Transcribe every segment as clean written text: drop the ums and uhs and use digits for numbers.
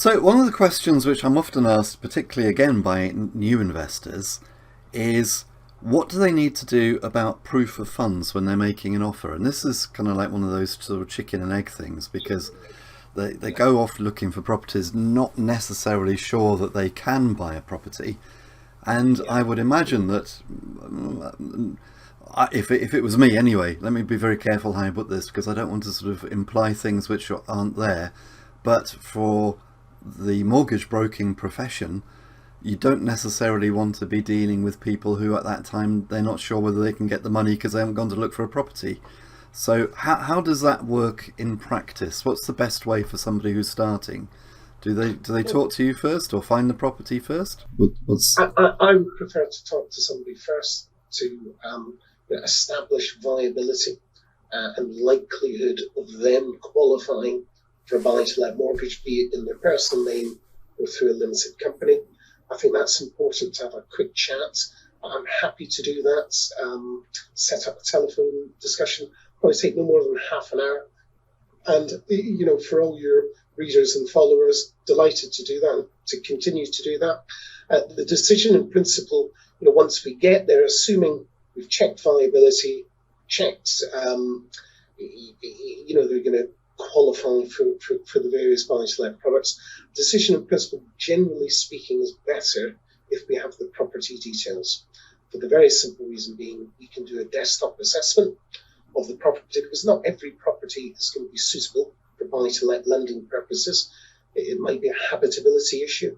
So one of the questions which I'm often asked, particularly again by new investors, is what do they need to do about proof of funds when they're making an offer? And this is kind of like one of those sort of chicken and egg things, because they go off looking for properties, not necessarily sure that they can buy a property. And I would imagine that if it was me anyway, let me be very careful how I put this, because I don't want to sort of imply things which aren't there. But for the mortgage broking profession, you don't necessarily want to be dealing with people who at that time they're not sure whether they can get the money because they haven't gone to look for a property. So how does that work in practice? What's the best way for somebody who's starting? Do they talk to you first or find the property first? I would prefer to talk to somebody first to establish viability and likelihood of them qualifying for a buy-to-let mortgage, be it in their personal name or through a limited company. I think that's important to have a quick chat. I'm happy to do that. Set up a telephone discussion. Probably take no more than half an hour. And, for all your readers and followers, delighted to do that, to continue to do that. The decision in principle, once we get there, assuming we've checked viability, checked, they're going to qualify for the various buy-to-let products. Decision in principle, generally speaking, is better if we have the property details. For the very simple reason being, we can do a desktop assessment of the property, because not every property is going to be suitable for buy-to-let lending purposes. It might be a habitability issue.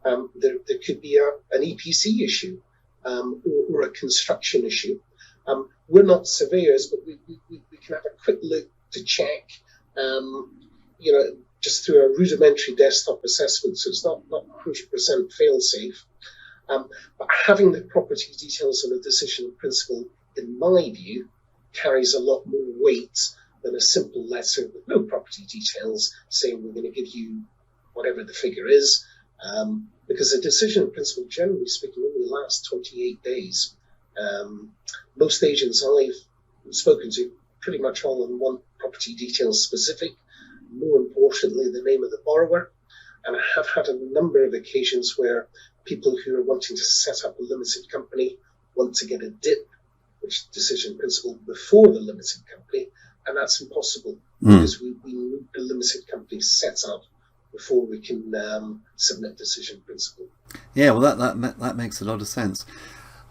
There could be an EPC issue or a construction issue. We're not surveyors, but we can have a quick look to check, just through a rudimentary desktop assessment, so it's not 100% fail-safe. But having the property details on a decision in principle, in my view, carries a lot more weight than a simple letter with no property details saying we're going to give you whatever the figure is, because a decision in principle, generally speaking, only lasts 28 days. Most agents I've spoken to pretty much all in one property details specific, more importantly, the name of the borrower. And I have had a number of occasions where people who are wanting to set up a limited company want to get a DIP, which decision principle, before the limited company, and that's impossible because we need the limited company set up before we can submit decision principle. Yeah, well, that makes a lot of sense.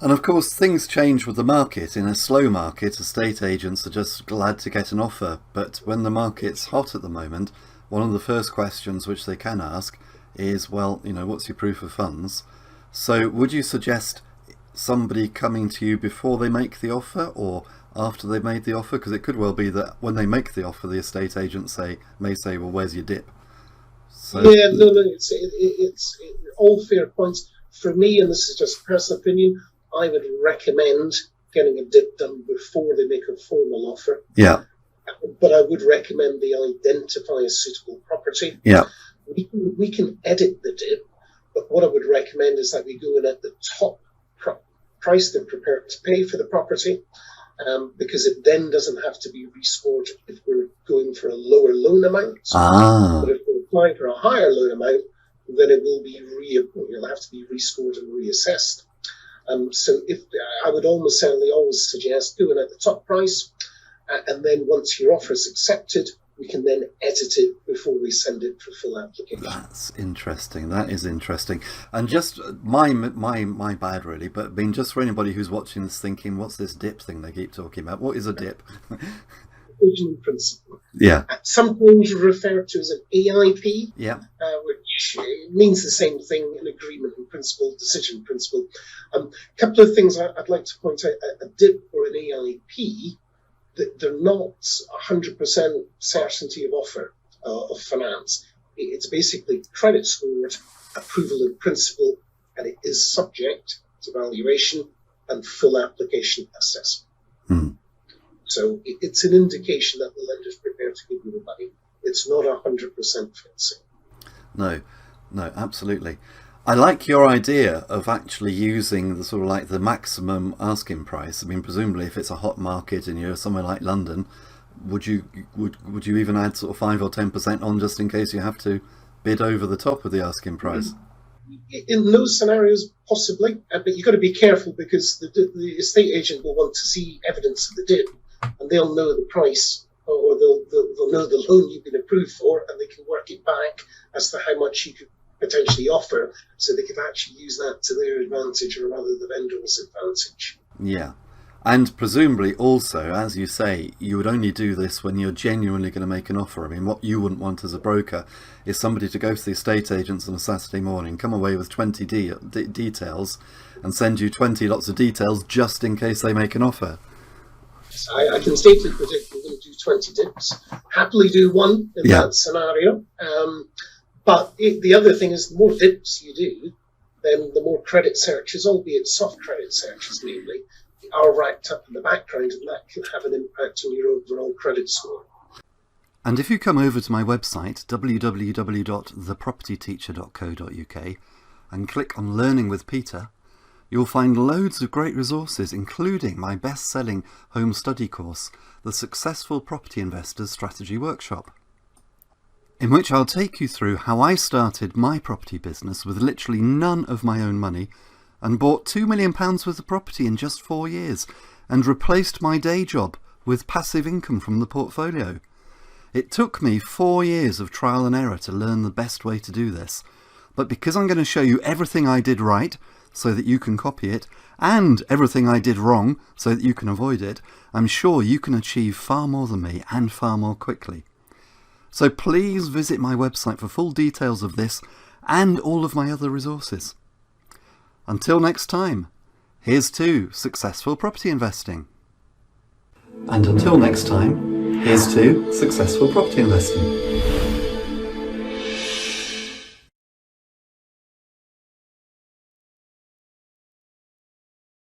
And of course, things change with the market. In a slow market, estate agents are just glad to get an offer. But when the market's hot at the moment, one of the first questions which they can ask is, well, what's your proof of funds? So would you suggest somebody coming to you before they make the offer or after they've made the offer? Because it could well be that when they make the offer, the estate agent may say, well, where's your DIP? So, yeah, no, it's all fair points. For me, and this is just personal opinion, I would recommend getting a DIP done before they make a formal offer. Yeah. But I would recommend they identify a suitable property. Yeah. We can edit the DIP, but what I would recommend is that we go in at the top price they're prepared to pay for the property, because it then doesn't have to be rescored if we're going for a lower loan amount. But if we're applying for a higher loan amount, then it will be it'll have to be rescored and reassessed. So I would almost certainly always suggest doing at the top price, and then once your offer is accepted, we can then edit it before we send it for full application. That's interesting. That is interesting. And just my bad really, but just for anybody who's watching this thinking, what's this DIP thing they keep talking about? What is a DIP? Decision principle. Yeah. Sometimes referred to as an AIP. Yeah. Which means the same thing in agreement in principle, decision principle. A couple of things I'd like to point out. A DIP or an AIP, they're not 100% certainty of offer of finance. It's basically credit scored, approval in principle, and it is subject to valuation and full application assessment. So it's an indication that the lender's prepared to give you the money. It's not 100% fancy. No, absolutely. I like your idea of actually using the sort of like the maximum asking price. I mean, presumably if it's a hot market and you're somewhere like London, would you even add sort of 5 or 10% on just in case you have to bid over the top of the asking price? In those scenarios, possibly, but you've got to be careful because the estate agent will want to see evidence of the dip, and they'll know the price, or they'll know the loan you've been approved for, and they can work it back as to how much you could potentially offer, so they could actually use that to their advantage or rather the vendor's advantage. Yeah. And presumably also, as you say, you would only do this when you're genuinely going to make an offer. I mean, what you wouldn't want as a broker is somebody to go to the estate agents on a Saturday morning, come away with 20 details and send you 20 lots of details just in case they make an offer. I can safely predict we're going to do 20 dips. Happily do one in that scenario. But the other thing is, the more dips you do, then the more credit searches, albeit soft credit searches mainly, are racked up in the background, and that can have an impact on your overall credit score. And if you come over to my website, www.thepropertyteacher.co.uk, and click on Learning with Peter, you'll find loads of great resources, including my best-selling home study course, The Successful Property Investor's Strategy Workshop, in which I'll take you through how I started my property business with literally none of my own money and bought £2 million worth of property in just 4 years and replaced my day job with passive income from the portfolio. It took me 4 years of trial and error to learn the best way to do this, but because I'm going to show you everything I did right so that you can copy it, and everything I did wrong so that you can avoid it, I'm sure you can achieve far more than me and far more quickly. So please visit my website for full details of this and all of my other resources. Until next time, here's to successful property investing. And until next time, here's to successful property investing.